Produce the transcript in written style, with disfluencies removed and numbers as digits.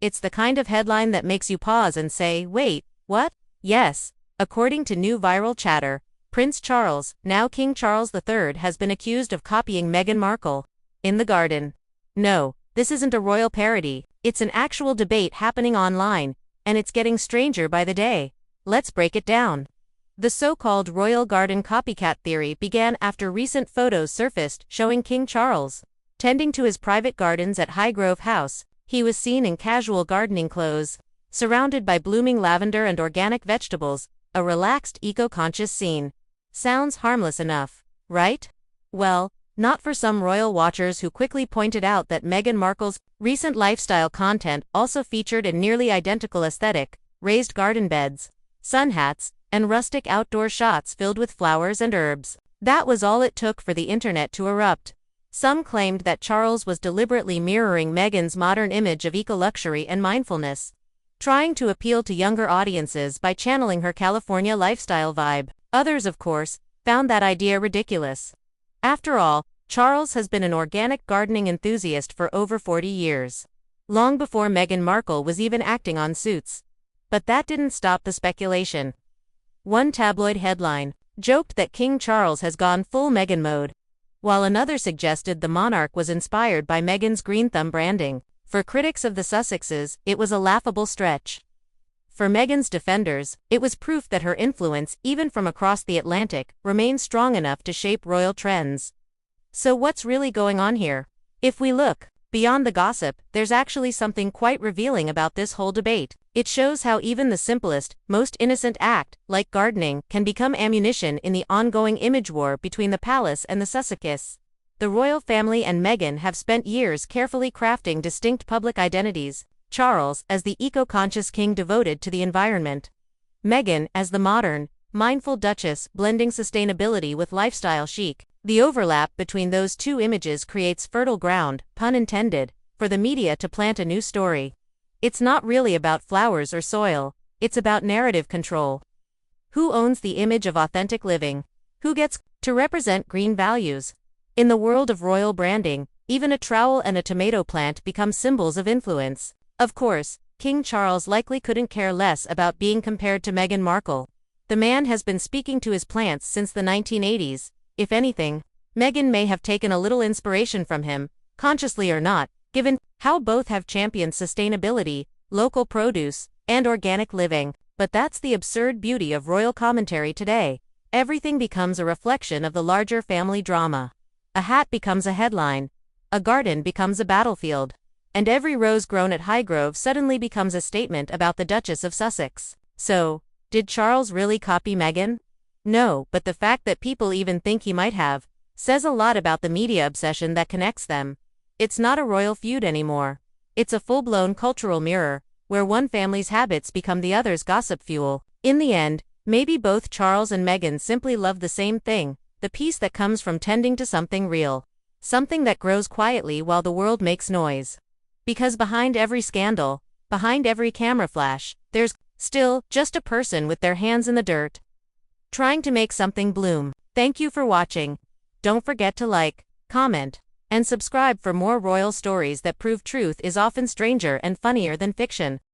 It's the kind of headline that makes you pause and say, wait, what? Yes. According to new viral chatter, Prince Charles, now King Charles III, has been accused of copying Meghan Markle in the garden. No, this isn't a royal parody, it's an actual debate happening online, and it's getting stranger by the day. Let's break it down. The so-called royal garden copycat theory began after recent photos surfaced showing King Charles tending to his private gardens at Highgrove House. He was seen in casual gardening clothes, surrounded by blooming lavender and organic vegetables, a relaxed, eco-conscious scene. Sounds harmless enough, right? Well, not for some royal watchers who quickly pointed out that Meghan Markle's recent lifestyle content also featured a nearly identical aesthetic: raised garden beds, sun hats, and rustic outdoor shots filled with flowers and herbs. That was all it took for the internet to erupt. Some claimed that Charles was deliberately mirroring Meghan's modern image of eco-luxury and mindfulness, trying to appeal to younger audiences by channeling her California lifestyle vibe. Others, of course, found that idea ridiculous. After all, Charles has been an organic gardening enthusiast for over 40 years, long before Meghan Markle was even acting on Suits. But that didn't stop the speculation. One tabloid headline joked that King Charles has gone full Meghan mode, while another suggested the monarch was inspired by Meghan's green thumb branding. For critics of the Sussexes, it was a laughable stretch. For Meghan's defenders, it was proof that her influence, even from across the Atlantic, remained strong enough to shape royal trends. So what's really going on here? If we look beyond the gossip, there's actually something quite revealing about this whole debate. It shows how even the simplest, most innocent act, like gardening, can become ammunition in the ongoing image war between the palace and the Sussexes. The royal family and Meghan have spent years carefully crafting distinct public identities: Charles as the eco-conscious king devoted to the environment, Meghan as the modern, mindful duchess blending sustainability with lifestyle chic. The overlap between those two images creates fertile ground, pun intended, for the media to plant a new story. It's not really about flowers or soil, it's about narrative control. Who owns the image of authentic living? Who gets to represent green values? In the world of royal branding, even a trowel and a tomato plant become symbols of influence. Of course, King Charles likely couldn't care less about being compared to Meghan Markle. The man has been speaking to his plants since the 1980s. If anything, Meghan may have taken a little inspiration from him, consciously or not, given how both have championed sustainability, local produce, and organic living. But that's the absurd beauty of royal commentary today. Everything becomes a reflection of the larger family drama. A hat becomes a headline, a garden becomes a battlefield, and every rose grown at Highgrove suddenly becomes a statement about the Duchess of Sussex. So, did Charles really copy Meghan? No, but the fact that people even think he might have says a lot about the media obsession that connects them. It's not a royal feud anymore. It's a full-blown cultural mirror, where one family's habits become the other's gossip fuel. In the end, maybe both Charles and Meghan simply love the same thing: the peace that comes from tending to something real. Something that grows quietly while the world makes noise. Because behind every scandal, behind every camera flash, there's still just a person with their hands in the dirt, trying to make something bloom. Thank you for watching. Don't forget to like, comment, and subscribe for more royal stories that prove truth is often stranger and funnier than fiction.